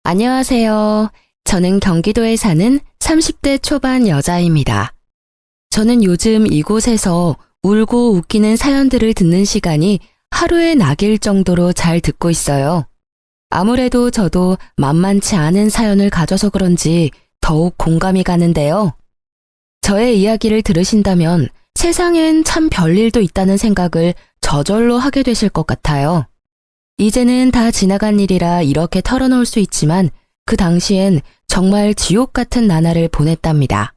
안녕하세요. 저는 경기도에 사는 30대 초반 여자입니다. 저는 요즘 이곳에서 울고 웃기는 사연들을 듣는 시간이 하루에 낙일 정도로 잘 듣고 있어요. 아무래도 저도 만만치 않은 사연을 가져서 그런지 더욱 공감이 가는데요. 저의 이야기를 들으신다면 세상엔 참 별일도 있다는 생각을 저절로 하게 되실 것 같아요. 이제는 다 지나간 일이라 이렇게 털어놓을 수 있지만 그 당시엔 정말 지옥 같은 나날을 보냈답니다.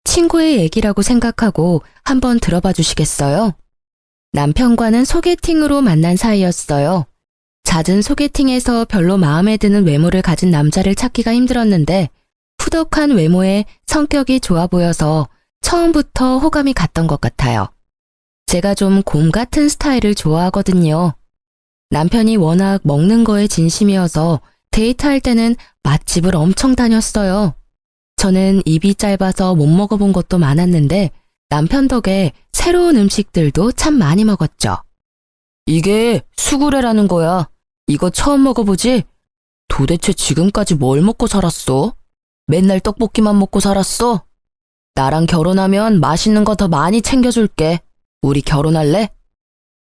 친구의 얘기라고 생각하고 한번 들어봐 주시겠어요? 남편과는 소개팅으로 만난 사이였어요. 잦은 소개팅에서 별로 마음에 드는 외모를 가진 남자를 찾기가 힘들었는데 후덕한 외모에 성격이 좋아 보여서 처음부터 호감이 갔던 것 같아요. 제가 좀 곰 같은 스타일을 좋아하거든요. 남편이 워낙 먹는 거에 진심이어서 데이트할 때는 맛집을 엄청 다녔어요. 저는 입이 짧아서 못 먹어본 것도 많았는데 남편 덕에 새로운 음식들도 참 많이 먹었죠. 이게 수구레라는 거야. 이거 처음 먹어보지? 도대체 지금까지 뭘 먹고 살았어? 맨날 떡볶이만 먹고 살았어? 나랑 결혼하면 맛있는 거 더 많이 챙겨줄게. 우리 결혼할래?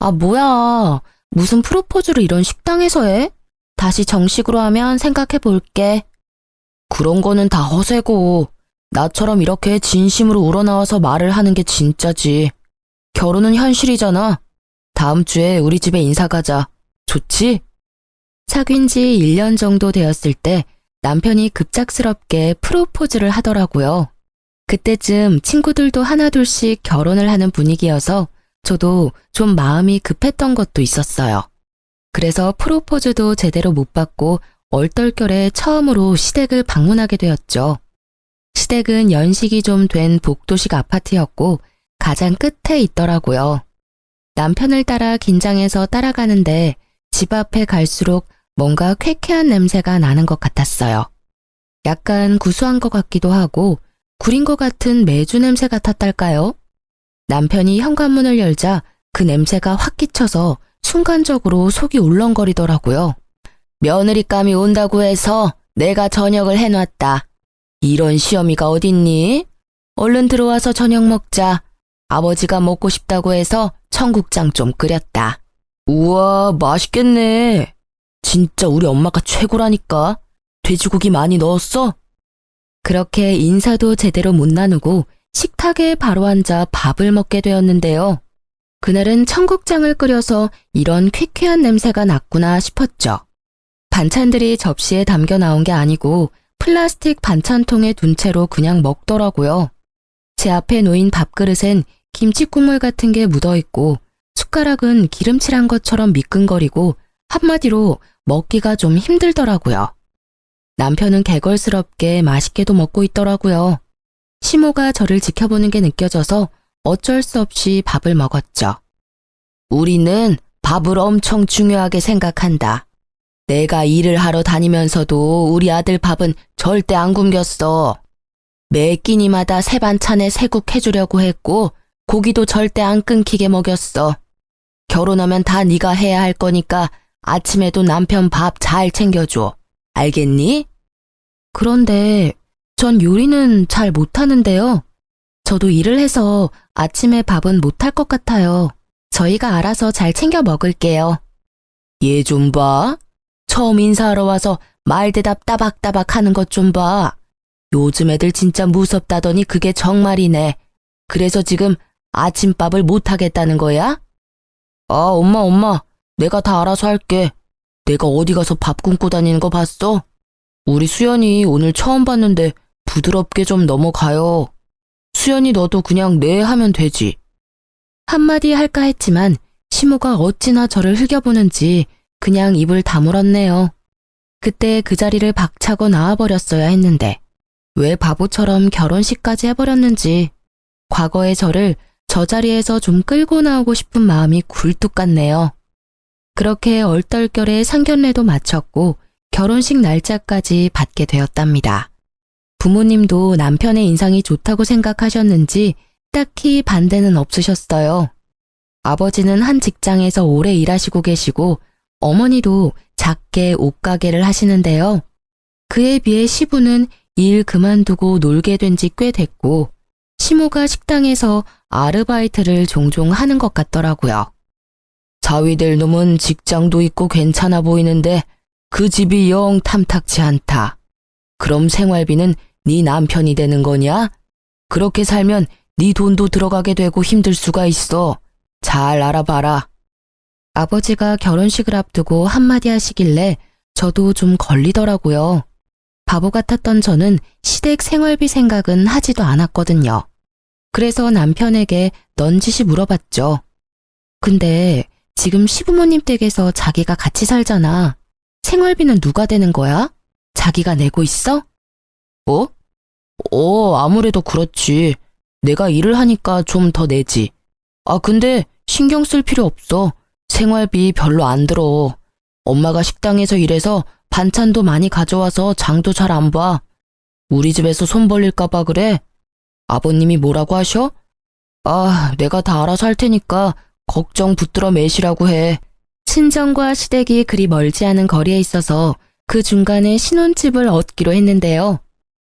아, 뭐야. 무슨 프로포즈를 이런 식당에서 해? 다시 정식으로 하면 생각해 볼게. 그런 거는 다 허세고 나처럼 이렇게 진심으로 우러나와서 말을 하는 게 진짜지. 결혼은 현실이잖아. 다음 주에 우리 집에 인사 가자. 좋지? 사귄 지 1년 정도 되었을 때 남편이 급작스럽게 프로포즈를 하더라고요. 그때쯤 친구들도 하나둘씩 결혼을 하는 분위기여서 저도 좀 마음이 급했던 것도 있었어요. 그래서 프로포즈도 제대로 못 받고 얼떨결에 처음으로 시댁을 방문하게 되었죠. 시댁은 연식이 좀 된 복도식 아파트였고 가장 끝에 있더라고요. 남편을 따라 긴장해서 따라가는데 집 앞에 갈수록 뭔가 쾌쾌한 냄새가 나는 것 같았어요. 약간 구수한 것 같기도 하고 구린 것 같은 메주 냄새 같았달까요? 남편이 현관문을 열자 그 냄새가 확 끼쳐서 순간적으로 속이 울렁거리더라고요. 며느리감이 온다고 해서 내가 저녁을 해놨다. 이런 시어미가 어딨니? 얼른 들어와서 저녁 먹자. 아버지가 먹고 싶다고 해서 청국장 좀 끓였다. 우와, 맛있겠네. 진짜 우리 엄마가 최고라니까. 돼지고기 많이 넣었어? 그렇게 인사도 제대로 못 나누고 식탁에 바로 앉아 밥을 먹게 되었는데요. 그날은 청국장을 끓여서 이런 퀴퀴한 냄새가 났구나 싶었죠. 반찬들이 접시에 담겨 나온 게 아니고 플라스틱 반찬통에 둔 채로 그냥 먹더라고요. 제 앞에 놓인 밥그릇엔 김치국물 같은 게 묻어있고 숟가락은 기름칠한 것처럼 미끈거리고 한마디로 먹기가 좀 힘들더라고요. 남편은 개걸스럽게 맛있게도 먹고 있더라고요. 시모가 저를 지켜보는 게 느껴져서 어쩔 수 없이 밥을 먹었죠. 우리는 밥을 엄청 중요하게 생각한다. 내가 일을 하러 다니면서도 우리 아들 밥은 절대 안 굶겼어. 매 끼니마다 새 반찬에 새국 해주려고 했고 고기도 절대 안 끊기게 먹였어. 결혼하면 다 네가 해야 할 거니까 아침에도 남편 밥 잘 챙겨줘. 알겠니? 그런데 전 요리는 잘 못하는데요. 저도 일을 해서 아침에 밥은 못할 것 같아요. 저희가 알아서 잘 챙겨 먹을게요. 얘 좀 봐. 처음 인사하러 와서 말대답 따박따박 하는 것 좀 봐. 요즘 애들 진짜 무섭다더니 그게 정말이네. 그래서 지금 아침밥을 못하겠다는 거야? 아, 엄마. 내가 다 알아서 할게. 내가 어디 가서 밥 굶고 다니는 거 봤어? 우리 수연이 오늘 처음 봤는데 부드럽게 좀 넘어가요. 수연이 너도 그냥 네 하면 되지. 한마디 할까 했지만 시모가 어찌나 저를 흘겨보는지 그냥 입을 다물었네요. 그때 그 자리를 박차고 나와버렸어야 했는데 왜 바보처럼 결혼식까지 해버렸는지 과거의 저를 저 자리에서 좀 끌고 나오고 싶은 마음이 굴뚝 같네요. 그렇게 얼떨결에 상견례도 마쳤고 결혼식 날짜까지 받게 되었답니다. 부모님도 남편의 인상이 좋다고 생각하셨는지 딱히 반대는 없으셨어요. 아버지는 한 직장에서 오래 일하시고 계시고 어머니도 작게 옷가게를 하시는데요. 그에 비해 시부는 일 그만두고 놀게 된 지 꽤 됐고 시모가 식당에서 아르바이트를 종종 하는 것 같더라고요. 자위될 놈은 직장도 있고 괜찮아 보이는데 그 집이 영 탐탁치 않다. 그럼 생활비는 네 남편이 되는 거냐? 그렇게 살면 네 돈도 들어가게 되고 힘들 수가 있어. 잘 알아봐라. 아버지가 결혼식을 앞두고 한마디 하시길래 저도 좀 걸리더라고요. 바보 같았던 저는 시댁 생활비 생각은 하지도 않았거든요. 그래서 남편에게 넌지시 물어봤죠. 근데 지금 시부모님 댁에서 자기가 같이 살잖아. 생활비는 누가 되는 거야? 자기가 내고 있어? 아무래도 그렇지. 내가 일을 하니까 좀 더 내지. 근데 신경 쓸 필요 없어. 생활비 별로 안 들어. 엄마가 식당에서 일해서 반찬도 많이 가져와서 장도 잘 안 봐. 우리 집에서 손 벌릴까 봐 그래. 아버님이 뭐라고 하셔? 내가 다 알아서 할 테니까 걱정 붙들어 매시라고 해. 친정과 시댁이 그리 멀지 않은 거리에 있어서 그 중간에 신혼집을 얻기로 했는데요.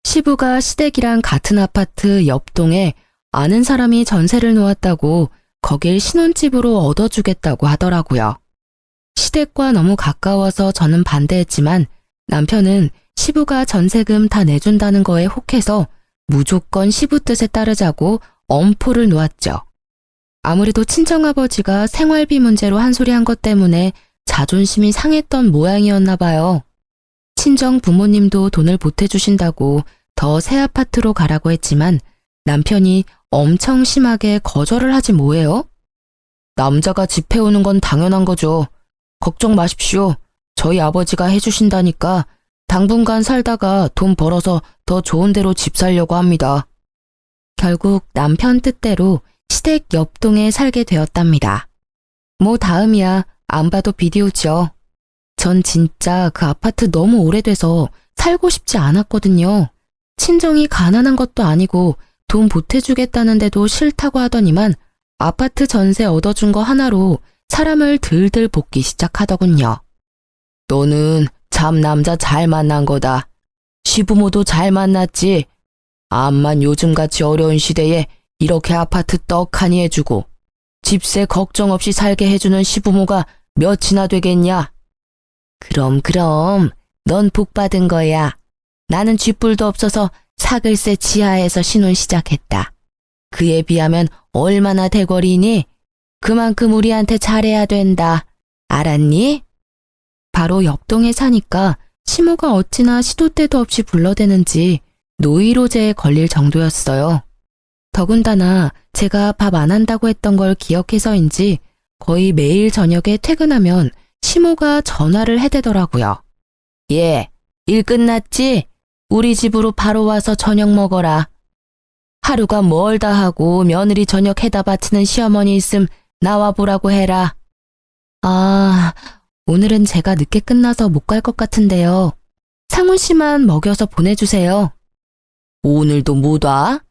시부가 시댁이랑 같은 아파트 옆동에 아는 사람이 전세를 놓았다고 거길 신혼집으로 얻어주겠다고 하더라고요. 시댁과 너무 가까워서 저는 반대했지만 남편은 시부가 전세금 다 내준다는 거에 혹해서 무조건 시부 뜻에 따르자고 엄포를 놓았죠. 아무래도 친정아버지가 생활비 문제로 한 소리 한 것 때문에 자존심이 상했던 모양이었나 봐요. 친정 부모님도 돈을 보태주신다고 더 새 아파트로 가라고 했지만 남편이 엄청 심하게 거절을 하지 뭐예요? 남자가 집 해오는 건 당연한 거죠. 걱정 마십시오. 저희 아버지가 해주신다니까 당분간 살다가 돈 벌어서 더 좋은 데로 집 살려고 합니다. 결국 남편 뜻대로 시댁 옆동에 살게 되었답니다. 뭐 다음이야 안 봐도 비디오죠. 전 진짜 그 아파트 너무 오래돼서 살고 싶지 않았거든요. 친정이 가난한 것도 아니고 돈 보태주겠다는데도 싫다고 하더니만 아파트 전세 얻어준 거 하나로 사람을 들들 볶기 시작하더군요. 너는 참 남자 잘 만난 거다. 시부모도 잘 만났지. 암만 요즘같이 어려운 시대에 이렇게 아파트 떡하니 해주고 집세 걱정 없이 살게 해주는 시부모가 몇이나 되겠냐? 그럼 넌 복 받은 거야. 나는 쥐뿔도 없어서 사글세 지하에서 신혼 시작했다. 그에 비하면 얼마나 대거리니? 그만큼 우리한테 잘해야 된다. 알았니? 바로 옆동에 사니까 시모가 어찌나 시도 때도 없이 불러대는지 노이로제에 걸릴 정도였어요. 더군다나 제가 밥 안 한다고 했던 걸 기억해서인지 거의 매일 저녁에 퇴근하면 시모가 전화를 해대더라고요. 예, 일 끝났지? 우리 집으로 바로 와서 저녁 먹어라. 하루가 멀다 하고 며느리 저녁 해다 바치는 시어머니 있음 나와보라고 해라. 오늘은 제가 늦게 끝나서 못 갈 것 같은데요. 상훈 씨만 먹여서 보내주세요. 오늘도 못 와?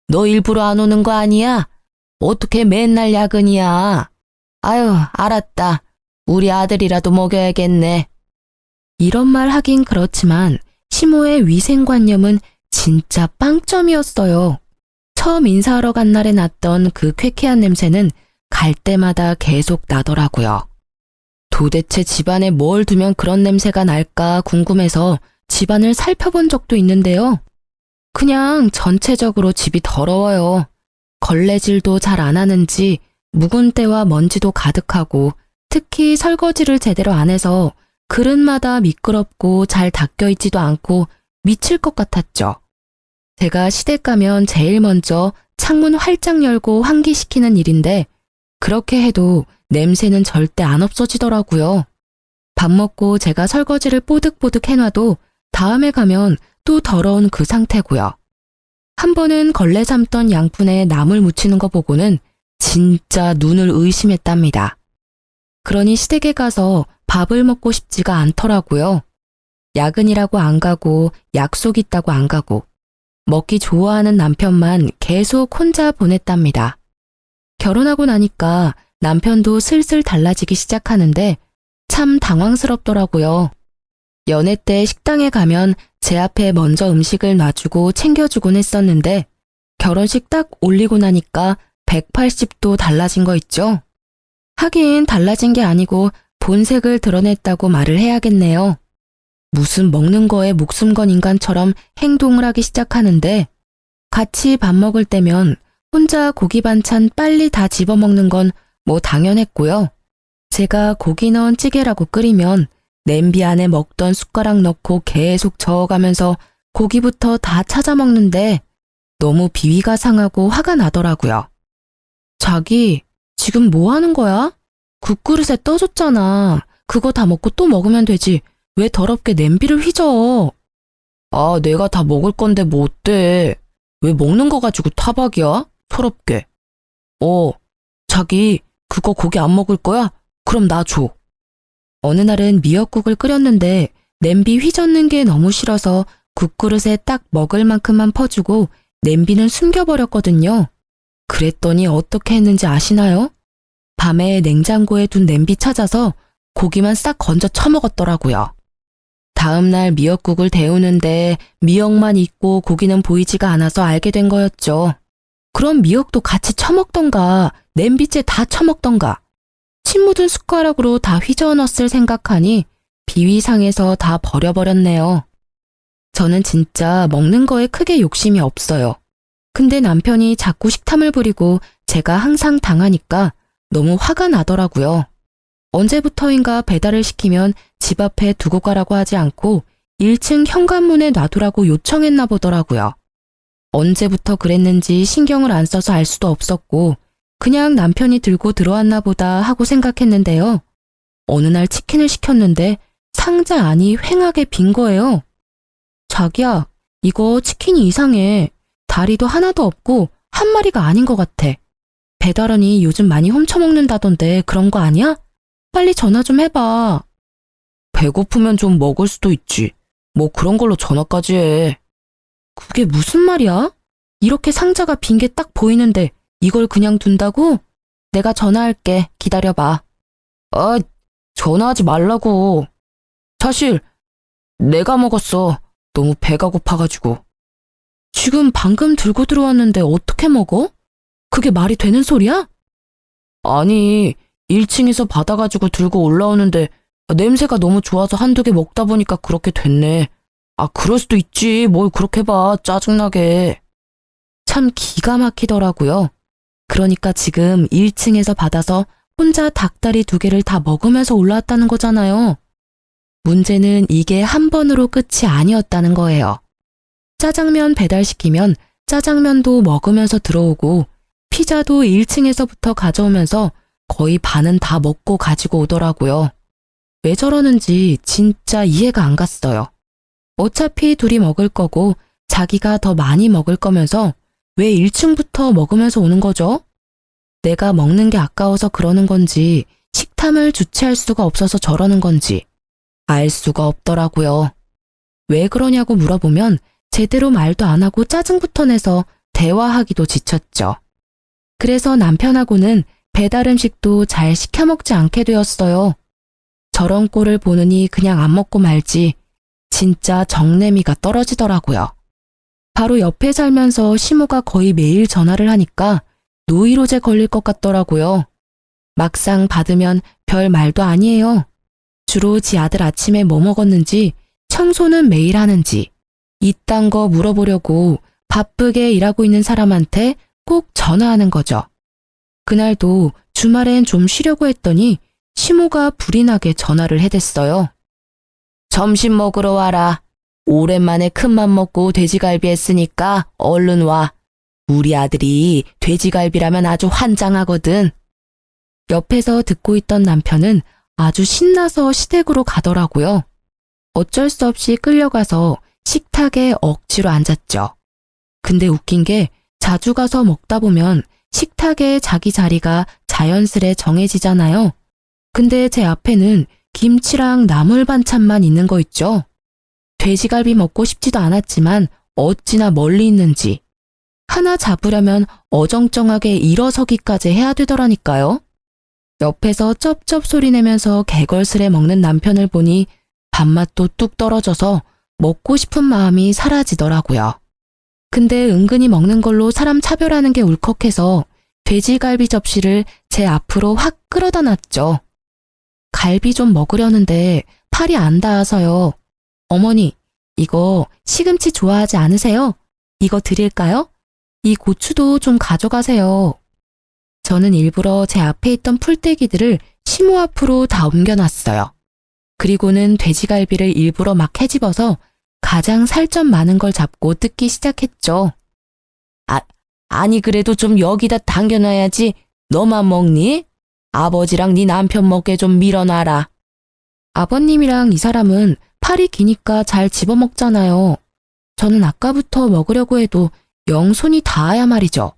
너 일부러 안 오는 거 아니야? 어떻게 맨날 야근이야? 아유, 알았다. 우리 아들이라도 먹여야겠네. 이런 말 하긴 그렇지만 시모의 위생관념은 진짜 빵점이었어요. 처음 인사하러 간 날에 났던 그 쾌쾌한 냄새는 갈 때마다 계속 나더라고요. 도대체 집안에 뭘 두면 그런 냄새가 날까 궁금해서 집안을 살펴본 적도 있는데요. 그냥 전체적으로 집이 더러워요. 걸레질도 잘 안 하는지 묵은 때와 먼지도 가득하고 특히 설거지를 제대로 안 해서 그릇마다 미끄럽고 잘 닦여있지도 않고 미칠 것 같았죠. 제가 시댁 가면 제일 먼저 창문 활짝 열고 환기시키는 일인데 그렇게 해도 냄새는 절대 안 없어지더라고요. 밥 먹고 제가 설거지를 뽀득뽀득 해놔도 다음에 가면 또 더러운 그 상태고요. 한 번은 걸레 삶던 양푼에 나물 묻히는 거 보고는 진짜 눈을 의심했답니다. 그러니 시댁에 가서 밥을 먹고 싶지가 않더라고요. 야근이라고 안 가고 약속 있다고 안 가고 먹기 좋아하는 남편만 계속 혼자 보냈답니다. 결혼하고 나니까 남편도 슬슬 달라지기 시작하는데 참 당황스럽더라고요. 연애 때 식당에 가면 제 앞에 먼저 음식을 놔주고 챙겨주곤 했었는데 결혼식 딱 올리고 나니까 180도 달라진 거 있죠? 하긴 달라진 게 아니고 본색을 드러냈다고 말을 해야겠네요. 무슨 먹는 거에 목숨 건 인간처럼 행동을 하기 시작하는데 같이 밥 먹을 때면 혼자 고기 반찬 빨리 다 집어먹는 건 뭐 당연했고요. 제가 고기 넣은 찌개라고 끓이면 냄비 안에 먹던 숟가락 넣고 계속 저어가면서 고기부터 다 찾아 먹는데 너무 비위가 상하고 화가 나더라고요. 자기, 지금 뭐 하는 거야? 국그릇에 떠줬잖아. 그거 다 먹고 또 먹으면 되지. 왜 더럽게 냄비를 휘저? 아, 내가 다 먹을 건데 뭐 어때? 왜 먹는 거 가지고 타박이야? 서럽게. 자기, 그거 고기 안 먹을 거야? 그럼 나 줘. 어느 날은 미역국을 끓였는데 냄비 휘젓는 게 너무 싫어서 국그릇에 딱 먹을 만큼만 퍼주고 냄비는 숨겨버렸거든요. 그랬더니 어떻게 했는지 아시나요? 밤에 냉장고에 둔 냄비 찾아서 고기만 싹 건져 처먹었더라고요. 다음날 미역국을 데우는데 미역만 있고 고기는 보이지가 않아서 알게 된 거였죠. 그럼 미역도 같이 처먹던가 냄비째 다 처먹던가 침 묻은 숟가락으로 다 휘저어 넣었을 생각하니 비위 상해서 다 버려버렸네요. 저는 진짜 먹는 거에 크게 욕심이 없어요. 근데 남편이 자꾸 식탐을 부리고 제가 항상 당하니까 너무 화가 나더라고요. 언제부터인가 배달을 시키면 집 앞에 두고 가라고 하지 않고 1층 현관문에 놔두라고 요청했나 보더라고요. 언제부터 그랬는지 신경을 안 써서 알 수도 없었고 그냥 남편이 들고 들어왔나 보다 하고 생각했는데요. 어느 날 치킨을 시켰는데 상자 안이 휑하게 빈 거예요. 자기야, 이거 치킨이 이상해. 다리도 하나도 없고 한 마리가 아닌 것 같아. 배달원이 요즘 많이 훔쳐먹는다던데 그런 거 아니야? 빨리 전화 좀 해봐. 배고프면 좀 먹을 수도 있지. 뭐 그런 걸로 전화까지 해. 그게 무슨 말이야? 이렇게 상자가 빈 게 딱 보이는데 이걸 그냥 둔다고? 내가 전화할게. 기다려봐. 아, 전화하지 말라고. 사실 내가 먹었어. 너무 배가 고파가지고. 지금 방금 들고 들어왔는데 어떻게 먹어? 그게 말이 되는 소리야? 아니, 1층에서 받아가지고 들고 올라오는데 냄새가 너무 좋아서 한두 개 먹다 보니까 그렇게 됐네. 아, 그럴 수도 있지. 뭘 그렇게 봐. 짜증나게. 참 기가 막히더라고요. 그러니까 지금 1층에서 받아서 혼자 닭다리 2개를 다 먹으면서 올라왔다는 거잖아요. 문제는 이게 한 번으로 끝이 아니었다는 거예요. 짜장면 배달시키면 짜장면도 먹으면서 들어오고 피자도 1층에서부터 가져오면서 거의 반은 다 먹고 가지고 오더라고요. 왜 저러는지 진짜 이해가 안 갔어요. 어차피 둘이 먹을 거고 자기가 더 많이 먹을 거면서 왜 1층부터 먹으면서 오는 거죠? 내가 먹는 게 아까워서 그러는 건지 식탐을 주체할 수가 없어서 저러는 건지 알 수가 없더라고요. 왜 그러냐고 물어보면 제대로 말도 안 하고 짜증부터 내서 대화하기도 지쳤죠. 그래서 남편하고는 배달 음식도 잘 시켜 먹지 않게 되었어요. 저런 꼴을 보느니 그냥 안 먹고 말지 진짜 정내미가 떨어지더라고요. 바로 옆에 살면서 시모가 거의 매일 전화를 하니까 노이로제 걸릴 것 같더라고요. 막상 받으면 별 말도 아니에요. 주로 지 아들 아침에 뭐 먹었는지, 청소는 매일 하는지, 이딴 거 물어보려고 바쁘게 일하고 있는 사람한테 꼭 전화하는 거죠. 그날도 주말엔 좀 쉬려고 했더니 시모가 불이 나게 전화를 해댔어요. 점심 먹으러 와라. 오랜만에 큰맘 먹고 돼지갈비 했으니까 얼른 와. 우리 아들이 돼지갈비라면 아주 환장하거든. 옆에서 듣고 있던 남편은 아주 신나서 시댁으로 가더라고요. 어쩔 수 없이 끌려가서 식탁에 억지로 앉았죠. 근데 웃긴 게 자주 가서 먹다 보면 식탁에 자기 자리가 자연스레 정해지잖아요. 근데 제 앞에는 김치랑 나물 반찬만 있는 거 있죠. 돼지갈비 먹고 싶지도 않았지만 어찌나 멀리 있는지. 하나 잡으려면 어정쩡하게 일어서기까지 해야 되더라니까요. 옆에서 쩝쩝 소리 내면서 개걸스레 먹는 남편을 보니 밥맛도 뚝 떨어져서 먹고 싶은 마음이 사라지더라고요. 근데 은근히 먹는 걸로 사람 차별하는 게 울컥해서 돼지갈비 접시를 제 앞으로 확 끌어다 놨죠. 갈비 좀 먹으려는데 팔이 안 닿아서요. 어머니, 이거 시금치 좋아하지 않으세요? 이거 드릴까요? 이 고추도 좀 가져가세요. 저는 일부러 제 앞에 있던 풀떼기들을 시모 앞으로 다 옮겨놨어요. 그리고는 돼지갈비를 일부러 막 헤집어서 가장 살 점 많은 걸 잡고 뜯기 시작했죠. 아니 그래도 좀 여기다 당겨놔야지. 너만 먹니? 아버지랑 네 남편 먹게 좀 밀어놔라. 아버님이랑 이 사람은 팔이 기니까 잘 집어먹잖아요. 저는 아까부터 먹으려고 해도 영 손이 닿아야 말이죠.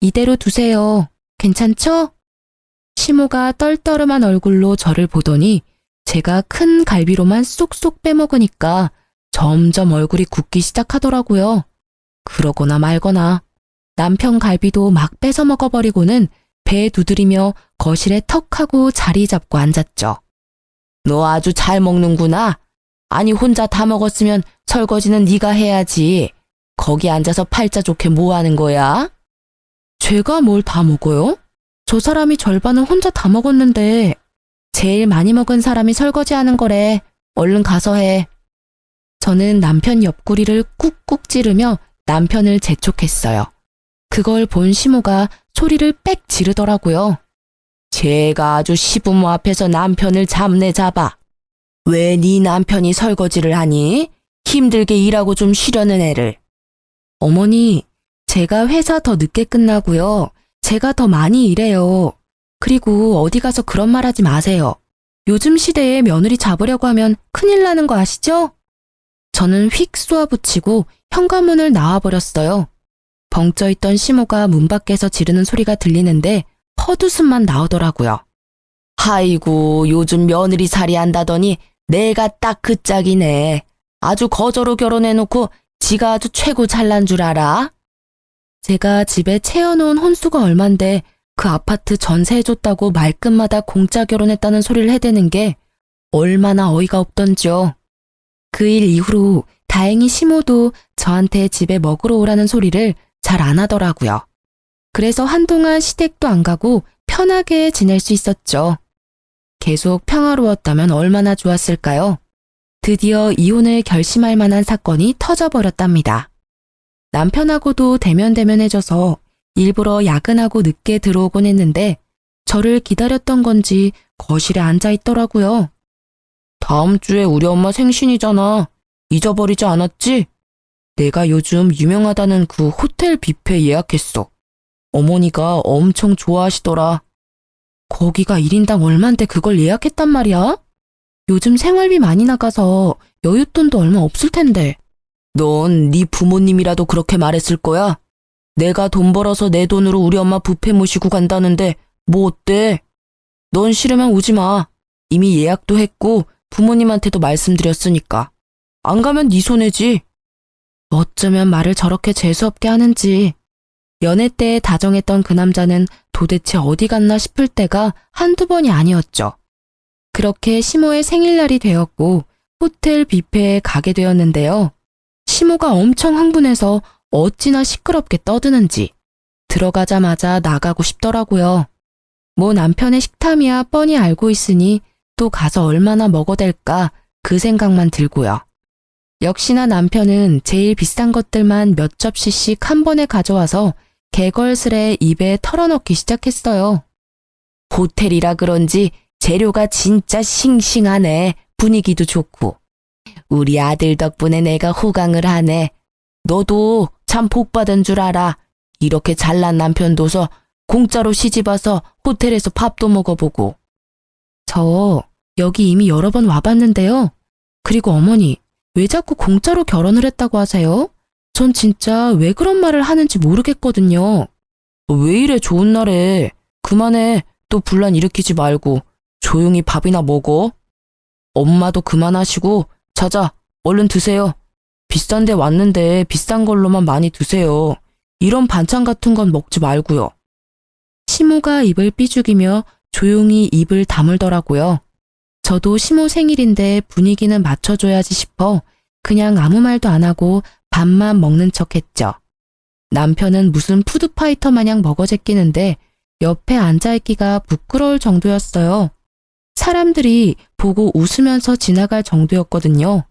이대로 두세요. 괜찮죠? 시모가 떨떠름한 얼굴로 저를 보더니 제가 큰 갈비로만 쏙쏙 빼먹으니까 점점 얼굴이 굳기 시작하더라고요. 그러거나 말거나 남편 갈비도 막 뺏어 먹어버리고는 배 두드리며 거실에 턱 하고 자리 잡고 앉았죠. 너 아주 잘 먹는구나. 아니 혼자 다 먹었으면 설거지는 네가 해야지. 거기 앉아서 팔자 좋게 뭐 하는 거야? 제가 뭘 다 먹어요? 저 사람이 절반은 혼자 다 먹었는데 제일 많이 먹은 사람이 설거지하는 거래. 얼른 가서 해. 저는 남편 옆구리를 꾹꾹 찌르며 남편을 재촉했어요. 그걸 본 시모가 소리를 빽 지르더라고요. 제가 아주 시부모 앞에서 남편을 잡네 잡아. 왜 네 남편이 설거지를 하니? 힘들게 일하고 좀 쉬려는 애를. 어머니, 제가 회사 더 늦게 끝나고요. 제가 더 많이 일해요. 그리고 어디 가서 그런 말 하지 마세요. 요즘 시대에 며느리 잡으려고 하면 큰일 나는 거 아시죠? 저는 휙 쏘아붙이고 현관문을 나와버렸어요. 벙쪄있던 시모가 문 밖에서 지르는 소리가 들리는데 헛웃음만 나오더라고요. 아이고 요즘 며느리 살이 한다더니 내가 딱 그 짝이네. 아주 거저로 결혼해놓고 지가 아주 최고 잘난 줄 알아? 제가 집에 채워놓은 혼수가 얼만데 그 아파트 전세해줬다고 말끝마다 공짜 결혼했다는 소리를 해대는 게 얼마나 어이가 없던지요. 그 일 이후로 다행히 시모도 저한테 집에 먹으러 오라는 소리를 잘 안 하더라고요. 그래서 한동안 시댁도 안 가고 편하게 지낼 수 있었죠. 계속 평화로웠다면 얼마나 좋았을까요? 드디어 이혼을 결심할 만한 사건이 터져버렸답니다. 남편하고도 대면대면해져서 일부러 야근하고 늦게 들어오곤 했는데 저를 기다렸던 건지 거실에 앉아 있더라고요. 다음 주에 우리 엄마 생신이잖아. 잊어버리지 않았지? 내가 요즘 유명하다는 그 호텔 뷔페 예약했어. 어머니가 엄청 좋아하시더라. 거기가 1인당 얼만데 그걸 예약했단 말이야? 요즘 생활비 많이 나가서 여윳돈도 얼마 없을 텐데. 넌 네 부모님이라도 그렇게 말했을 거야? 내가 돈 벌어서 내 돈으로 우리 엄마 뷔페 모시고 간다는데 뭐 어때? 넌 싫으면 오지 마. 이미 예약도 했고 부모님한테도 말씀드렸으니까. 안 가면 네 손해지. 어쩌면 말을 저렇게 재수없게 하는지. 연애 때 다정했던 그 남자는 도대체 어디 갔나 싶을 때가 한두 번이 아니었죠. 그렇게 시모의 생일날이 되었고 호텔 뷔페에 가게 되었는데요. 시모가 엄청 흥분해서 어찌나 시끄럽게 떠드는지 들어가자마자 나가고 싶더라고요. 뭐 남편의 식탐이야 뻔히 알고 있으니 또 가서 얼마나 먹어댈까 그 생각만 들고요. 역시나 남편은 제일 비싼 것들만 몇 접시씩 한 번에 가져와서 개걸스레 입에 털어넣기 시작했어요. 호텔이라 그런지 재료가 진짜 싱싱하네. 분위기도 좋고. 우리 아들 덕분에 내가 호강을 하네. 너도 참 복받은 줄 알아. 이렇게 잘난 남편 둬서 공짜로 시집와서 호텔에서 밥도 먹어보고. 저 여기 이미 여러 번 와봤는데요. 그리고 어머니, 왜 자꾸 공짜로 결혼을 했다고 하세요? 전 진짜 왜 그런 말을 하는지 모르겠거든요. 왜 이래 좋은 날에. 그만해. 또 분란 일으키지 말고 조용히 밥이나 먹어. 엄마도 그만하시고 자자 얼른 드세요. 비싼 데 왔는데 비싼 걸로만 많이 드세요. 이런 반찬 같은 건 먹지 말고요. 시모가 입을 삐죽이며 조용히 입을 다물더라고요. 저도 시모 생일인데 분위기는 맞춰줘야지 싶어 그냥 아무 말도 안 하고 밥만 먹는 척 했죠. 남편은 무슨 푸드파이터 마냥 먹어제끼는데 옆에 앉아있기가 부끄러울 정도였어요. 사람들이 보고 웃으면서 지나갈 정도였거든요.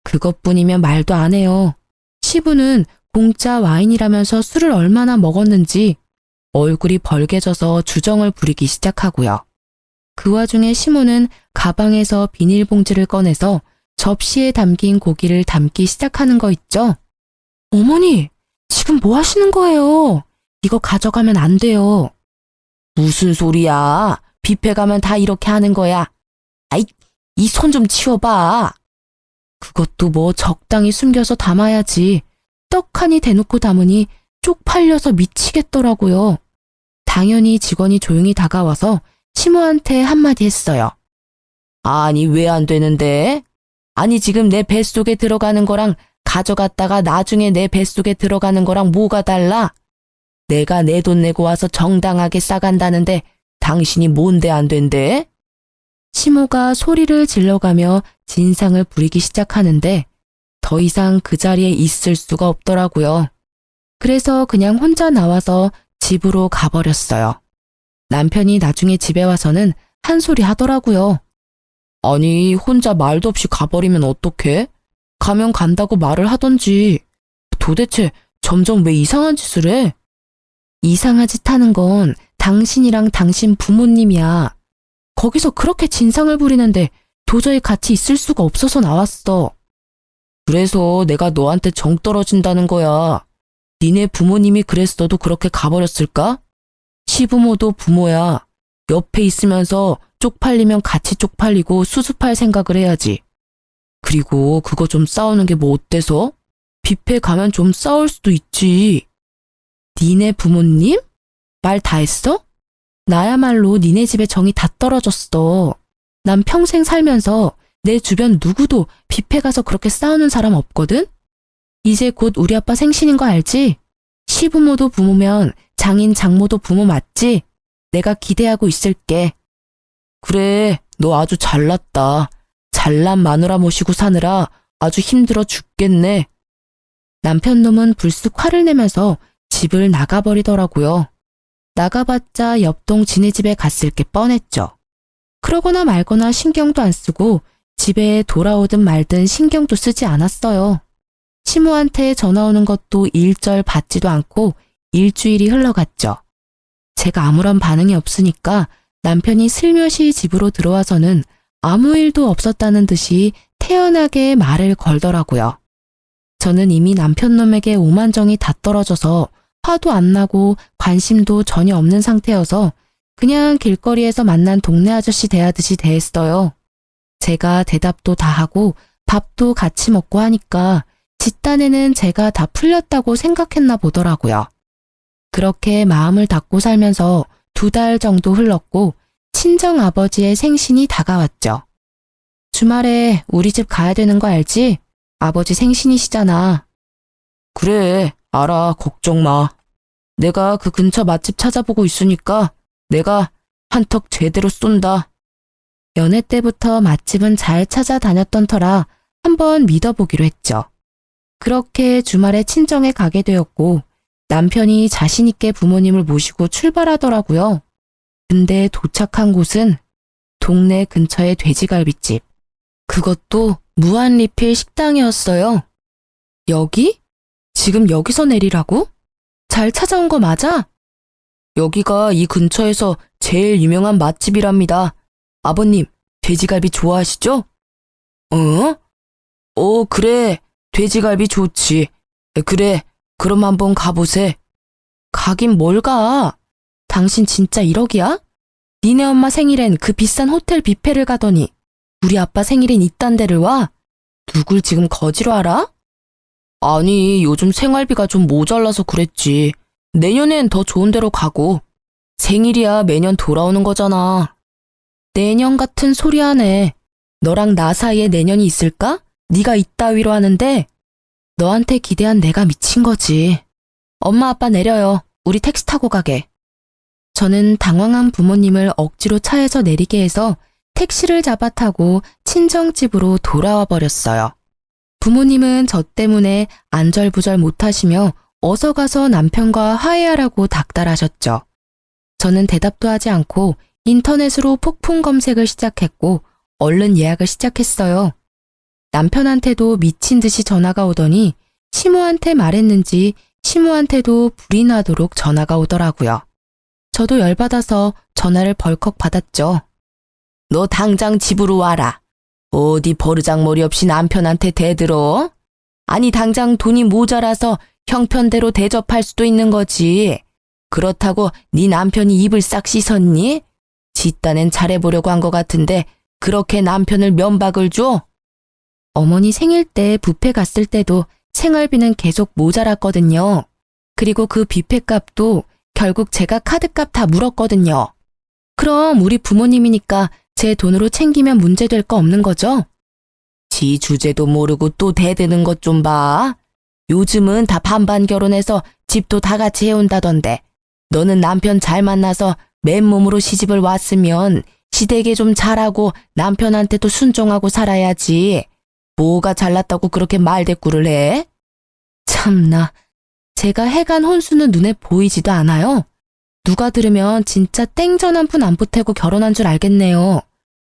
그것뿐이면 말도 안 해요. 시부는 공짜 와인이라면서 술을 얼마나 먹었는지 얼굴이 벌개져서 주정을 부리기 시작하고요. 그 와중에 시모는 가방에서 비닐봉지를 꺼내서 접시에 담긴 고기를 담기 시작하는 거 있죠? 어머니, 지금 뭐 하시는 거예요? 이거 가져가면 안 돼요. 무슨 소리야? 뷔페 가면 다 이렇게 하는 거야. 아이, 이 손 좀 치워봐. 그것도 뭐 적당히 숨겨서 담아야지. 떡하니 대놓고 담으니 쪽팔려서 미치겠더라고요. 당연히 직원이 조용히 다가와서 시모한테 한마디 했어요. 아니, 왜 안 되는데? 아니, 지금 내 뱃속에 들어가는 거랑 가져갔다가 나중에 내 뱃속에 들어가는 거랑 뭐가 달라? 내가 내 돈 내고 와서 정당하게 싸간다는데 당신이 뭔데 안 된대? 시모가 소리를 질러가며 진상을 부리기 시작하는데 더 이상 그 자리에 있을 수가 없더라고요. 그래서 그냥 혼자 나와서 집으로 가버렸어요. 남편이 나중에 집에 와서는 한 소리 하더라고요. 아니, 혼자 말도 없이 가버리면 어떡해? 가면 간다고 말을 하던지. 도대체 점점 왜 이상한 짓을 해? 이상한 짓 하는 건 당신이랑 당신 부모님이야. 거기서 그렇게 진상을 부리는데 도저히 같이 있을 수가 없어서 나왔어. 그래서 내가 너한테 정 떨어진다는 거야. 니네 부모님이 그랬어도 그렇게 가버렸을까? 시부모도 부모야. 옆에 있으면서 쪽팔리면 같이 쪽팔리고 수습할 생각을 해야지. 그리고 그거 좀 싸우는 게 뭐 어때서? 뷔페 가면 좀 싸울 수도 있지. 니네 부모님? 말 다 했어? 나야말로 니네 집에 정이 다 떨어졌어. 난 평생 살면서 내 주변 누구도 뷔페 가서 그렇게 싸우는 사람 없거든? 이제 곧 우리 아빠 생신인 거 알지? 시부모도 부모면 장인 장모도 부모 맞지? 내가 기대하고 있을게. 그래, 너 아주 잘났다. 잘난 마누라 모시고 사느라 아주 힘들어 죽겠네. 남편 놈은 불쑥 화를 내면서 집을 나가버리더라고요. 나가봤자 옆동 지네 집에 갔을 게 뻔했죠. 그러거나 말거나 신경도 안 쓰고 집에 돌아오든 말든 신경도 쓰지 않았어요. 시모한테 전화 오는 것도 일절 받지도 않고 일주일이 흘러갔죠. 제가 아무런 반응이 없으니까 남편이 슬며시 집으로 들어와서는 아무 일도 없었다는 듯이 태연하게 말을 걸더라고요. 저는 이미 남편 놈에게 오만정이 다 떨어져서 화도 안 나고 관심도 전혀 없는 상태여서 그냥 길거리에서 만난 동네 아저씨 대하듯이 대했어요. 제가 대답도 다 하고 밥도 같이 먹고 하니까 뒷단에는 제가 다 풀렸다고 생각했나 보더라고요. 그렇게 마음을 닫고 살면서 2달 정도 흘렀고 친정 아버지의 생신이 다가왔죠. 주말에 우리 집 가야 되는 거 알지? 아버지 생신이시잖아. 그래, 알아. 걱정 마. 내가 그 근처 맛집 찾아보고 있으니까 내가 한턱 제대로 쏜다. 연애 때부터 맛집은 잘 찾아다녔던 터라 한번 믿어보기로 했죠. 그렇게 주말에 친정에 가게 되었고 남편이 자신있게 부모님을 모시고 출발하더라고요. 근데 도착한 곳은 동네 근처의 돼지갈비집. 그것도 무한리필 식당이었어요. 여기? 지금 여기서 내리라고? 잘 찾아온 거 맞아? 여기가 이 근처에서 제일 유명한 맛집이랍니다. 아버님, 돼지갈비 좋아하시죠? 그래. 돼지갈비 좋지. 그래, 그럼 한번 가보세. 가긴 뭘 가? 당신 진짜 1억이야? 니네 엄마 생일엔 그 비싼 호텔 뷔페를 가더니 우리 아빠 생일엔 이딴 데를 와? 누굴 지금 거지로 알아? 아니, 요즘 생활비가 좀 모자라서 그랬지. 내년엔 더 좋은 데로 가고. 생일이야 매년 돌아오는 거잖아. 내년 같은 소리 하네. 너랑 나 사이에 내년이 있을까? 네가 이따위로 하는데 너한테 기대한 내가 미친 거지. 엄마 아빠 내려요. 우리 택시 타고 가게. 저는 당황한 부모님을 억지로 차에서 내리게 해서 택시를 잡아 타고 친정집으로 돌아와 버렸어요. 부모님은 저 때문에 안절부절 못하시며 어서 가서 남편과 화해하라고 닥달하셨죠. 저는 대답도 하지 않고 인터넷으로 폭풍 검색을 시작했고 얼른 예약을 시작했어요. 남편한테도 미친 듯이 전화가 오더니 시모한테 말했는지 시모한테도 불이 나도록 전화가 오더라고요. 저도 열받아서 전화를 벌컥 받았죠. 너 당장 집으로 와라. 어디 버르장머리 없이 남편한테 대들어? 아니 당장 돈이 모자라서 형편대로 대접할 수도 있는 거지. 그렇다고 네 남편이 입을 싹 씻었니? 지 딴엔 잘해보려고 한 것 같은데 그렇게 남편을 면박을 줘? 어머니 생일 때 뷔페 갔을 때도 생활비는 계속 모자랐거든요. 그리고 그 뷔페값도 결국 제가 카드값 다 물었거든요. 그럼 우리 부모님이니까 제 돈으로 챙기면 문제될 거 없는 거죠? 지 주제도 모르고 또 대드는 것 좀 봐. 요즘은 다 반반 결혼해서 집도 다 같이 해온다던데 너는 남편 잘 만나서 맨몸으로 시집을 왔으면 시댁에 좀 잘하고 남편한테도 순종하고 살아야지. 뭐가 잘났다고 그렇게 말대꾸를 해? 참나, 제가 해간 혼수는 눈에 보이지도 않아요. 누가 들으면 진짜 땡전 한 푼 안 보태고 결혼한 줄 알겠네요.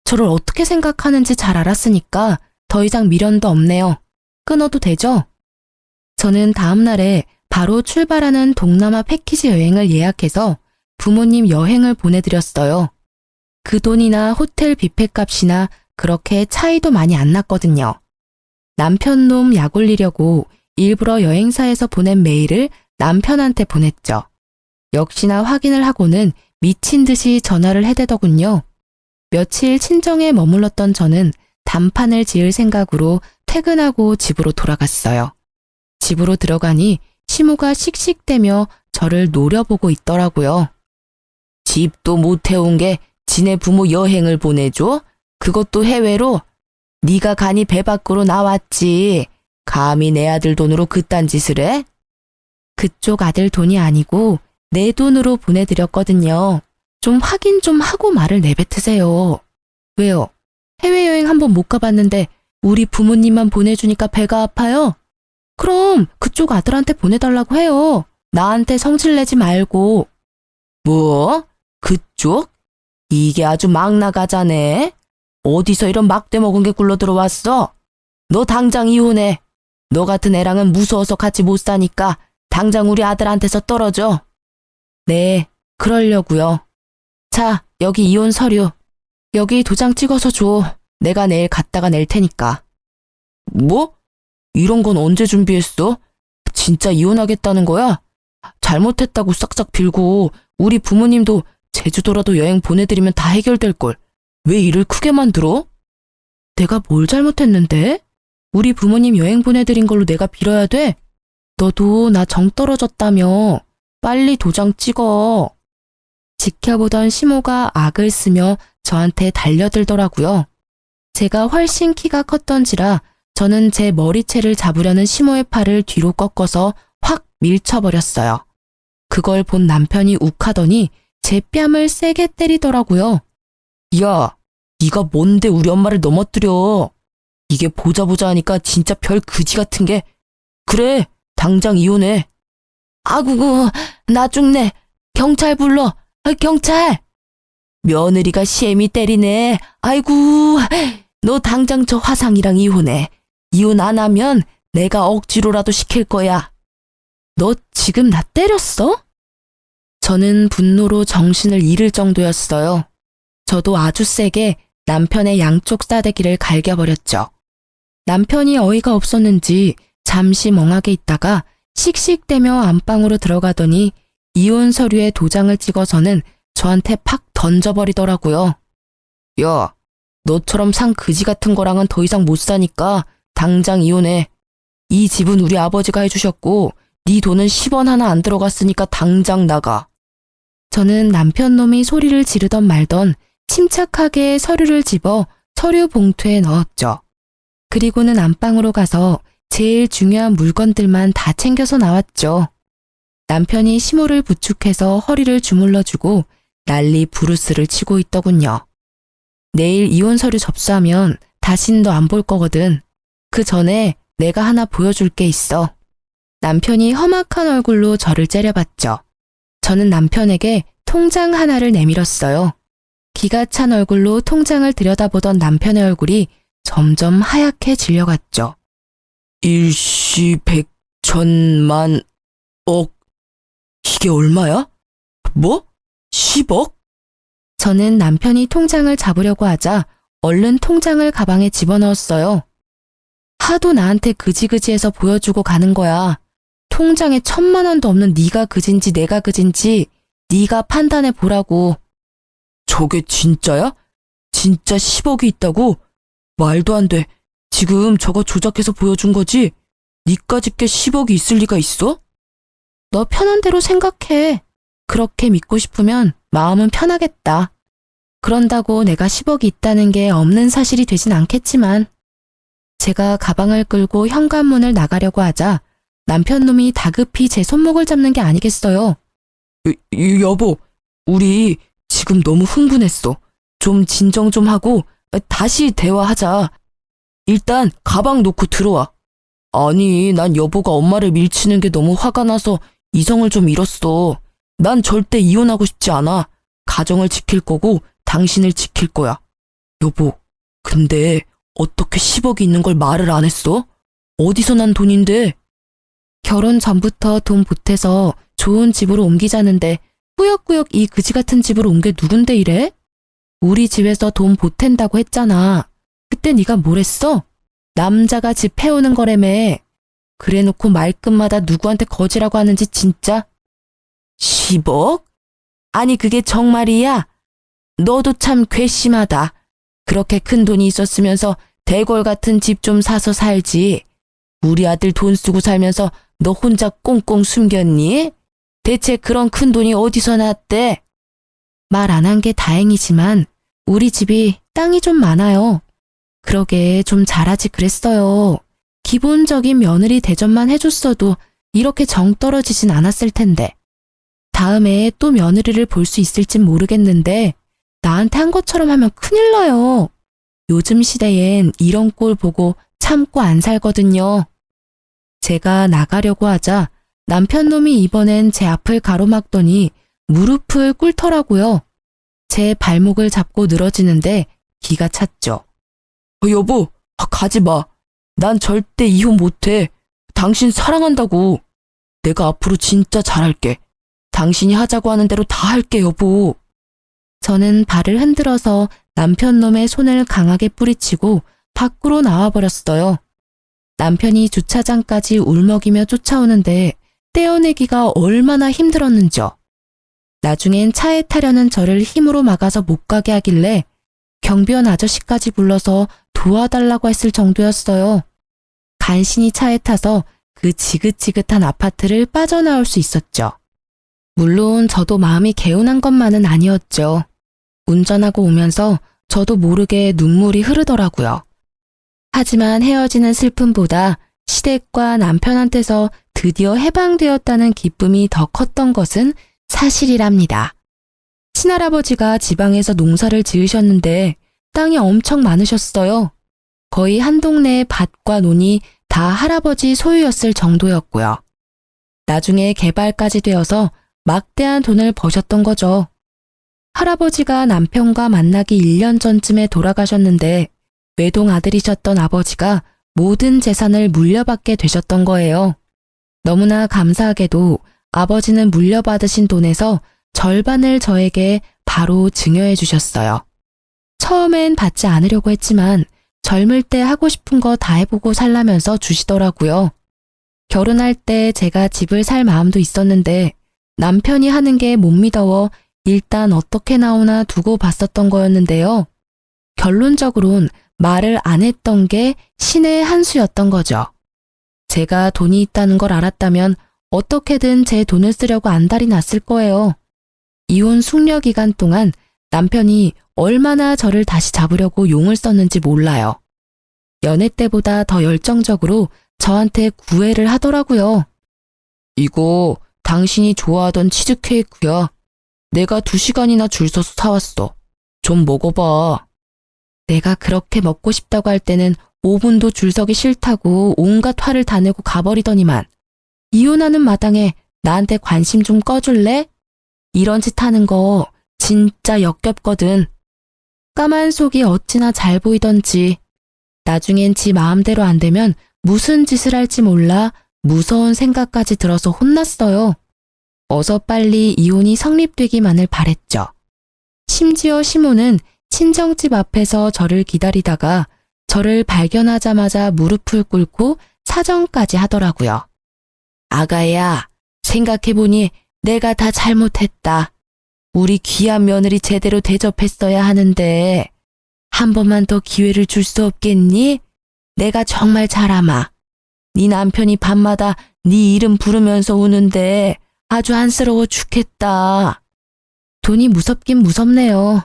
저를 어떻게 생각하는지 잘 알았으니까 더 이상 미련도 없네요. 끊어도 되죠? 저는 다음 날에 바로 출발하는 동남아 패키지 여행을 예약해서 부모님 여행을 보내드렸어요. 그 돈이나 호텔 뷔페값이나 그렇게 차이도 많이 안 났거든요. 남편 놈 약 올리려고 일부러 여행사에서 보낸 메일을 남편한테 보냈죠. 역시나 확인을 하고는 미친 듯이 전화를 해대더군요. 며칠 친정에 머물렀던 저는 단판을 지을 생각으로 퇴근하고 집으로 돌아갔어요. 집으로 들어가니 시모가 씩씩대며 저를 노려보고 있더라고요. 집도 못 해온 게 지네 부모 여행을 보내줘? 그것도 해외로? 네가 가니 배 밖으로 나왔지. 감히 내 아들 돈으로 그딴 짓을 해? 그쪽 아들 돈이 아니고 내 돈으로 보내드렸거든요. 좀 확인 좀 하고 말을 내뱉으세요. 왜요? 해외여행 한번 못 가봤는데 우리 부모님만 보내주니까 배가 아파요? 그럼 그쪽 아들한테 보내달라고 해요. 나한테 성질내지 말고. 뭐? 그쪽? 이게 아주 막 나가자네. 어디서 이런 막대 먹은 게 굴러 들어왔어? 너 당장 이혼해. 너 같은 애랑은 무서워서 같이 못 사니까 당장 우리 아들한테서 떨어져. 네, 그러려고요. 자, 여기 이혼 서류. 여기 도장 찍어서 줘. 내가 내일 갖다가 낼 테니까. 뭐? 이런 건 언제 준비했어? 진짜 이혼하겠다는 거야? 잘못했다고 싹싹 빌고 우리 부모님도 제주도라도 여행 보내드리면 다 해결될걸. 왜 일을 크게 만들어? 내가 뭘 잘못했는데? 우리 부모님 여행 보내드린 걸로 내가 빌어야 돼? 너도 나 정 떨어졌다며. 빨리 도장 찍어. 지켜보던 시모가 악을 쓰며 저한테 달려들더라고요. 제가 훨씬 키가 컸던지라 저는 제 머리채를 잡으려는 시모의 팔을 뒤로 꺾어서 확 밀쳐버렸어요. 그걸 본 남편이 욱하더니 제 뺨을 세게 때리더라고요. 야, 네가 뭔데 우리 엄마를 넘어뜨려. 이게 보자 하니까 진짜 별 그지 같은 게. 그래, 당장 이혼해. 아구구, 나 죽네. 경찰 불러. 경찰. 며느리가 시애미 때리네. 아이고, 너 당장 저 화상이랑 이혼해. 이혼 안 하면 내가 억지로라도 시킬 거야. 너 지금 나 때렸어? 저는 분노로 정신을 잃을 정도였어요. 저도 아주 세게 남편의 양쪽 싸대기를 갈겨버렸죠. 남편이 어이가 없었는지 잠시 멍하게 있다가 씩씩대며 안방으로 들어가더니 이혼 서류에 도장을 찍어서는 저한테 팍 던져버리더라고요. 야, 너처럼 상 그지 같은 거랑은 더 이상 못 사니까 당장 이혼해. 이 집은 우리 아버지가 해주셨고 네 돈은 10원 하나 안 들어갔으니까 당장 나가. 저는 남편 놈이 소리를 지르던 말던 침착하게 서류를 집어 서류 봉투에 넣었죠. 그리고는 안방으로 가서 제일 중요한 물건들만 다 챙겨서 나왔죠. 남편이 시모를 부축해서 허리를 주물러주고 난리 부르스를 치고 있더군요. 내일 이혼 서류 접수하면 다신 너 안 볼 거거든. 그 전에 내가 하나 보여줄 게 있어. 남편이 험악한 얼굴로 저를 째려봤죠. 저는 남편에게 통장 하나를 내밀었어요. 기가 찬 얼굴로 통장을 들여다보던 남편의 얼굴이 점점 하얗게 질려갔죠. 일시 백천만 억. 이게 얼마야? 뭐? 10억? 저는 남편이 통장을 잡으려고 하자 얼른 통장을 가방에 집어넣었어요. 하도 나한테 그지그지해서 보여주고 가는 거야. 통장에 1,000만 원도 없는 네가 그진지 내가 그진지 네가 판단해 보라고. 저게 진짜야? 진짜 10억이 있다고? 말도 안 돼. 지금 저거 조작해서 보여준 거지? 니까짓 게 10억이 있을 리가 있어? 너 편한 대로 생각해. 그렇게 믿고 싶으면 마음은 편하겠다. 그런다고 내가 10억이 있다는 게 없는 사실이 되진 않겠지만. 제가 가방을 끌고 현관문을 나가려고 하자 남편 놈이 다급히 제 손목을 잡는 게 아니겠어요. 여보, 우리 지금 너무 흥분했어. 좀 진정 좀 하고 다시 대화하자. 일단 가방 놓고 들어와. 아니, 난 여보가 엄마를 밀치는 게 너무 화가 나서 이성을 좀 잃었어. 난 절대 이혼하고 싶지 않아. 가정을 지킬 거고 당신을 지킬 거야. 여보, 근데 어떻게 10억이 있는 걸 말을 안 했어? 어디서 난 돈인데? 결혼 전부터 돈 보태서 좋은 집으로 옮기자는데 꾸역꾸역 이 그지 같은 집으로 온 게 누군데 이래? 우리 집에서 돈 보탠다고 했잖아. 그때 네가 뭘 했어? 남자가 집 해오는 거라며. 그래놓고 말끝마다 누구한테 거지라고 하는지 진짜. 10억? 아니 그게 정말이야? 너도 참 괘씸하다. 그렇게 큰 돈이 있었으면서 대궐 같은 집 좀 사서 살지. 우리 아들 돈 쓰고 살면서 너 혼자 꽁꽁 숨겼니? 대체 그런 큰 돈이 어디서 났대? 말 안 한 게 다행이지만 우리 집이 땅이 좀 많아요. 그러게 좀 잘하지 그랬어요. 기본적인 며느리 대접만 해줬어도 이렇게 정 떨어지진 않았을 텐데. 다음에 또 며느리를 볼 수 있을진 모르겠는데 나한테 한 것처럼 하면 큰일 나요. 요즘 시대엔 이런 꼴 보고 참고 안 살거든요. 제가 나가려고 하자 남편 놈이 이번엔 제 앞을 가로막더니 무릎을 꿇더라고요. 제 발목을 잡고 늘어지는데 기가 찼죠. 여보, 가지 마. 난 절대 이혼 못해. 당신 사랑한다고. 내가 앞으로 진짜 잘할게. 당신이 하자고 하는 대로 다 할게, 여보. 저는 발을 흔들어서 남편 놈의 손을 강하게 뿌리치고 밖으로 나와버렸어요. 남편이 주차장까지 울먹이며 쫓아오는데 떼어내기가 얼마나 힘들었는지요. 나중엔 차에 타려는 저를 힘으로 막아서 못 가게 하길래 경비원 아저씨까지 불러서 도와달라고 했을 정도였어요. 간신히 차에 타서 그 지긋지긋한 아파트를 빠져나올 수 있었죠. 물론 저도 마음이 개운한 것만은 아니었죠. 운전하고 오면서 저도 모르게 눈물이 흐르더라고요. 하지만 헤어지는 슬픔보다 시댁과 남편한테서 드디어 해방되었다는 기쁨이 더 컸던 것은 사실이랍니다. 친할아버지가 지방에서 농사를 지으셨는데 땅이 엄청 많으셨어요. 거의 한 동네의 밭과 논이 다 할아버지 소유였을 정도였고요. 나중에 개발까지 되어서 막대한 돈을 버셨던 거죠. 할아버지가 남편과 만나기 1년 전쯤에 돌아가셨는데 외동 아들이셨던 아버지가 모든 재산을 물려받게 되셨던 거예요. 너무나 감사하게도 아버지는 물려받으신 돈에서 절반을 저에게 바로 증여해 주셨어요. 처음엔 받지 않으려고 했지만 젊을 때 하고 싶은 거 다 해보고 살라면서 주시더라고요. 결혼할 때 제가 집을 살 마음도 있었는데 남편이 하는 게 못 믿어워 일단 어떻게 나오나 두고 봤었던 거였는데요. 결론적으론 말을 안 했던 게 신의 한 수였던 거죠. 제가 돈이 있다는 걸 알았다면 어떻게든 제 돈을 쓰려고 안달이 났을 거예요. 이혼 숙려 기간 동안 남편이 얼마나 저를 다시 잡으려고 용을 썼는지 몰라요. 연애 때보다 더 열정적으로 저한테 구애를 하더라고요. 이거 당신이 좋아하던 치즈케이크야. 내가 2시간이나 줄 서서 사왔어. 좀 먹어봐. 내가 그렇게 먹고 싶다고 할 때는 5분도 줄 서기 싫다고 온갖 화를 다 내고 가버리더니만 이혼하는 마당에 나한테 관심 좀 꺼줄래? 이런 짓 하는 거 진짜 역겹거든. 까만 속이 어찌나 잘 보이던지 나중엔 지 마음대로 안 되면 무슨 짓을 할지 몰라 무서운 생각까지 들어서 혼났어요. 어서 빨리 이혼이 성립되기만을 바랬죠. 심지어 시모는 친정집 앞에서 저를 기다리다가 저를 발견하자마자 무릎을 꿇고 사정까지 하더라고요. 아가야, 생각해보니 내가 다 잘못했다. 우리 귀한 며느리 제대로 대접했어야 하는데 한 번만 더 기회를 줄 수 없겠니? 내가 정말 잘 아마. 네 남편이 밤마다 네 이름 부르면서 우는데 아주 안쓰러워 죽겠다. 돈이 무섭긴 무섭네요.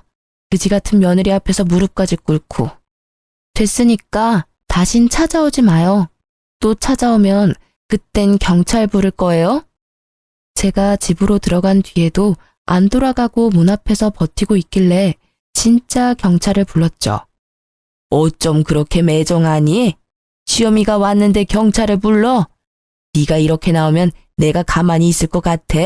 그지 같은 며느리 앞에서 무릎까지 꿇고. 됐으니까 다신 찾아오지 마요. 또 찾아오면 그땐 경찰 부를 거예요? 제가 집으로 들어간 뒤에도 안 돌아가고 문 앞에서 버티고 있길래 진짜 경찰을 불렀죠. 어쩜 그렇게 매정하니? 시어미가 왔는데 경찰을 불러? 네가 이렇게 나오면 내가 가만히 있을 것 같아?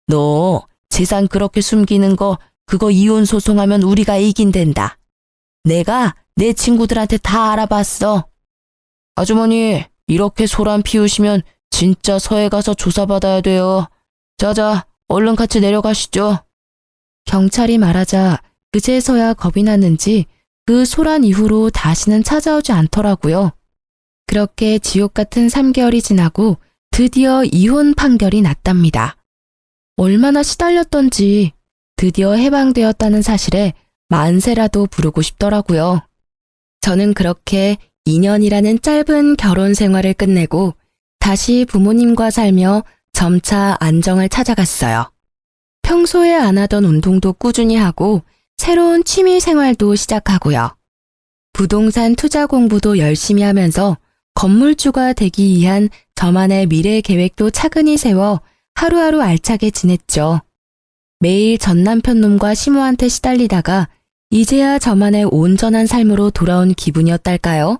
너 재산 그렇게 숨기는 거 그거 이혼 소송하면 우리가 이긴댄다. 내가 내 친구들한테 다 알아봤어. 아주머니, 이렇게 소란 피우시면 진짜 서해 가서 조사받아야 돼요. 자자, 얼른 같이 내려가시죠. 경찰이 말하자 그제서야 겁이 났는지 그 소란 이후로 다시는 찾아오지 않더라고요. 그렇게 지옥 같은 3개월이 지나고 드디어 이혼 판결이 났답니다. 얼마나 시달렸던지 드디어 해방되었다는 사실에 만세라도 부르고 싶더라고요. 저는 그렇게 2년이라는 짧은 결혼 생활을 끝내고 다시 부모님과 살며 점차 안정을 찾아갔어요. 평소에 안 하던 운동도 꾸준히 하고 새로운 취미 생활도 시작하고요. 부동산 투자 공부도 열심히 하면서 건물주가 되기 위한 저만의 미래 계획도 차근히 세워 하루하루 알차게 지냈죠. 매일 전 남편 놈과 시모한테 시달리다가 이제야 저만의 온전한 삶으로 돌아온 기분이었달까요?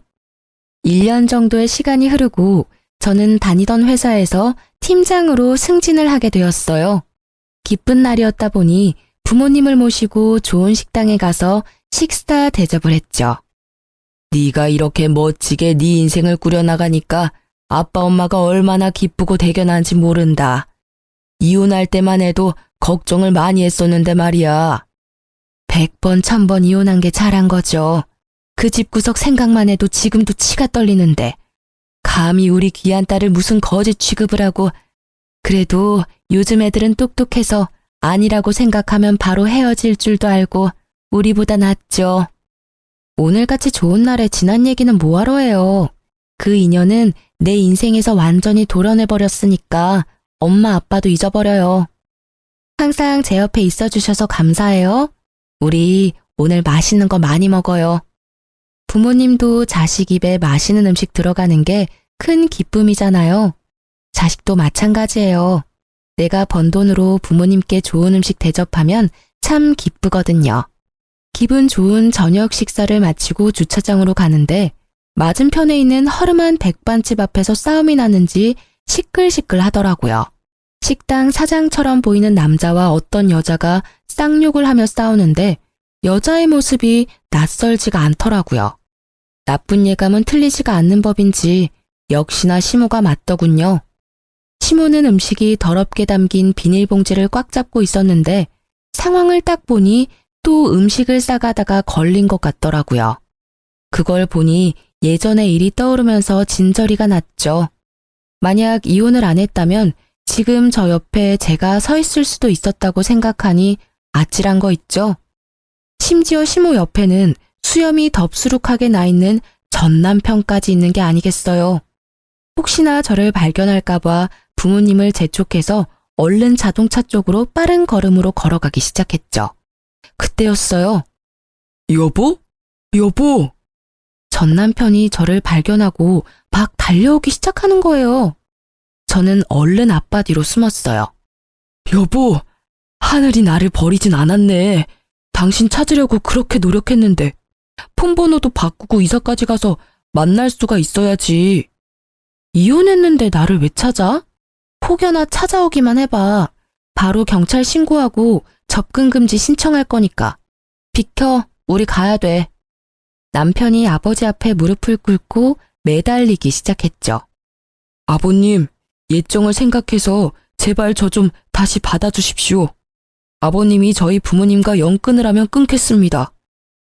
1년 정도의 시간이 흐르고 저는 다니던 회사에서 팀장으로 승진을 하게 되었어요. 기쁜 날이었다 보니 부모님을 모시고 좋은 식당에 가서 식사 대접을 했죠. 네가 이렇게 멋지게 네 인생을 꾸려나가니까 아빠 엄마가 얼마나 기쁘고 대견한지 모른다. 이혼할 때만 해도 걱정을 많이 했었는데 말이야. 100번 1000번 이혼한 게 잘한 거죠. 그 집구석 생각만 해도 지금도 치가 떨리는데 감히 우리 귀한 딸을 무슨 거지 취급을 하고. 그래도 요즘 애들은 똑똑해서 아니라고 생각하면 바로 헤어질 줄도 알고 우리보다 낫죠. 오늘같이 좋은 날에 지난 얘기는 뭐하러 해요. 그 인연은 내 인생에서 완전히 도려내버렸으니까 엄마 아빠도 잊어버려요. 항상 제 옆에 있어주셔서 감사해요. 우리 오늘 맛있는 거 많이 먹어요. 부모님도 자식 입에 맛있는 음식 들어가는 게 큰 기쁨이잖아요. 자식도 마찬가지예요. 내가 번 돈으로 부모님께 좋은 음식 대접하면 참 기쁘거든요. 기분 좋은 저녁 식사를 마치고 주차장으로 가는데 맞은편에 있는 허름한 백반집 앞에서 싸움이 났는지 시끌시끌 하더라고요. 식당 사장처럼 보이는 남자와 어떤 여자가 쌍욕을 하며 싸우는데 여자의 모습이 낯설지가 않더라고요. 나쁜 예감은 틀리지가 않는 법인지 역시나 시모가 맞더군요. 시모는 음식이 더럽게 담긴 비닐봉지를 꽉 잡고 있었는데 상황을 딱 보니 또 음식을 싸가다가 걸린 것 같더라고요. 그걸 보니 예전의 일이 떠오르면서 진저리가 났죠. 만약 이혼을 안 했다면 지금 저 옆에 제가 서 있을 수도 있었다고 생각하니 아찔한 거 있죠. 심지어 시모 옆에는 수염이 덥수룩하게 나 있는 전 남편까지 있는 게 아니겠어요. 혹시나 저를 발견할까봐 부모님을 재촉해서 얼른 자동차 쪽으로 빠른 걸음으로 걸어가기 시작했죠. 그때였어요. 여보? 여보! 전 남편이 저를 발견하고 막 달려오기 시작하는 거예요. 저는 얼른 아빠 뒤로 숨었어요. 여보, 하늘이 나를 버리진 않았네. 당신 찾으려고 그렇게 노력했는데 폰번호도 바꾸고 이사까지 가서 만날 수가 있어야지. 이혼했는데 나를 왜 찾아? 혹여나 찾아오기만 해봐. 바로 경찰 신고하고 접근 금지 신청할 거니까. 비켜, 우리 가야 돼. 남편이 아버지 앞에 무릎을 꿇고 매달리기 시작했죠. 아버님, 예정을 생각해서 제발 저 좀 다시 받아주십시오. 아버님이 저희 부모님과 연 끊으라면 끊겠습니다.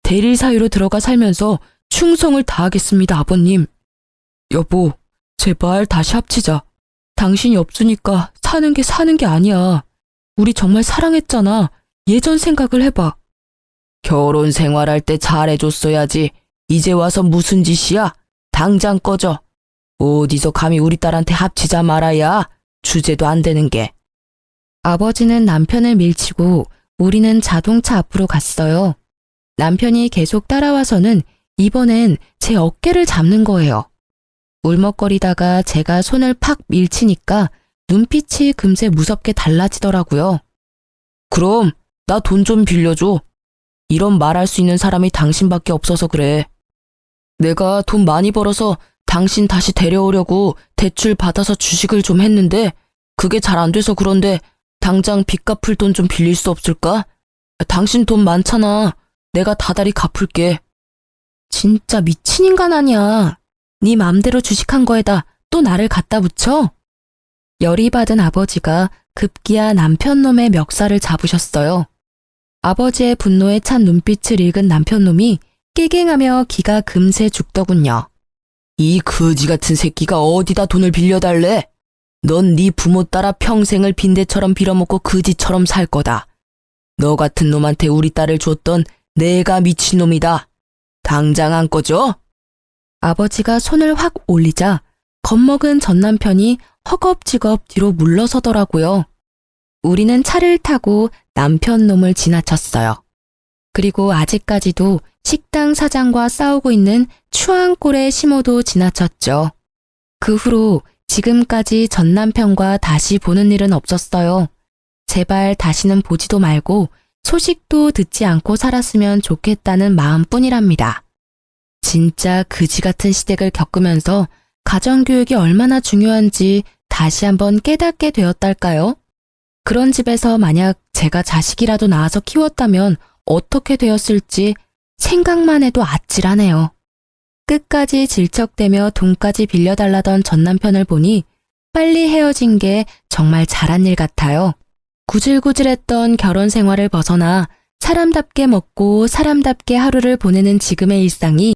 대릴 사유로 들어가 살면서 충성을 다하겠습니다, 아버님. 여보, 제발 다시 합치자. 당신이 없으니까 사는 게 아니야. 우리 정말 사랑했잖아. 예전 생각을 해봐. 결혼 생활할 때 잘해줬어야지. 이제 와서 무슨 짓이야? 당장 꺼져. 어디서 감히 우리 딸한테 합치자 말아야. 주제도 안 되는 게. 아버지는 남편을 밀치고 우리는 자동차 앞으로 갔어요. 남편이 계속 따라와서는 이번엔 제 어깨를 잡는 거예요. 울먹거리다가 제가 손을 팍 밀치니까 눈빛이 금세 무섭게 달라지더라고요. 그럼 나 돈 좀 빌려줘. 이런 말할 수 있는 사람이 당신밖에 없어서 그래. 내가 돈 많이 벌어서 당신 다시 데려오려고 대출 받아서 주식을 좀 했는데 그게 잘 안 돼서 그런데 당장 빚 갚을 돈 좀 빌릴 수 없을까? 당신 돈 많잖아. 내가 다달이 갚을게. 진짜 미친 인간 아니야. 네 맘대로 주식한 거에다 또 나를 갖다 붙여? 열이 받은 아버지가 급기야 남편놈의 멱살을 잡으셨어요. 아버지의 분노에 찬 눈빛을 읽은 남편놈이 깨갱하며 기가 금세 죽더군요. 이 거지 같은 새끼가 어디다 돈을 빌려달래? 넌 네 부모 따라 평생을 빈대처럼 빌어먹고 거지처럼 살 거다. 너 같은 놈한테 우리 딸을 줬던 내가 미친놈이다. 당장 안 꺼져? 아버지가 손을 확 올리자 겁먹은 전 남편이 허겁지겁 뒤로 물러서더라고요. 우리는 차를 타고 남편 놈을 지나쳤어요. 그리고 아직까지도 식당 사장과 싸우고 있는 추앙골의 시모도 지나쳤죠. 그 후로 지금까지 전 남편과 다시 보는 일은 없었어요. 제발 다시는 보지도 말고 소식도 듣지 않고 살았으면 좋겠다는 마음뿐이랍니다. 진짜 그지 같은 시댁을 겪으면서 가정교육이 얼마나 중요한지 다시 한번 깨닫게 되었달까요? 그런 집에서 만약 제가 자식이라도 낳아서 키웠다면 어떻게 되었을지 생각만 해도 아찔하네요. 끝까지 질척대며 돈까지 빌려달라던 전 남편을 보니 빨리 헤어진 게 정말 잘한 일 같아요. 구질구질했던 결혼 생활을 벗어나 사람답게 먹고 사람답게 하루를 보내는 지금의 일상이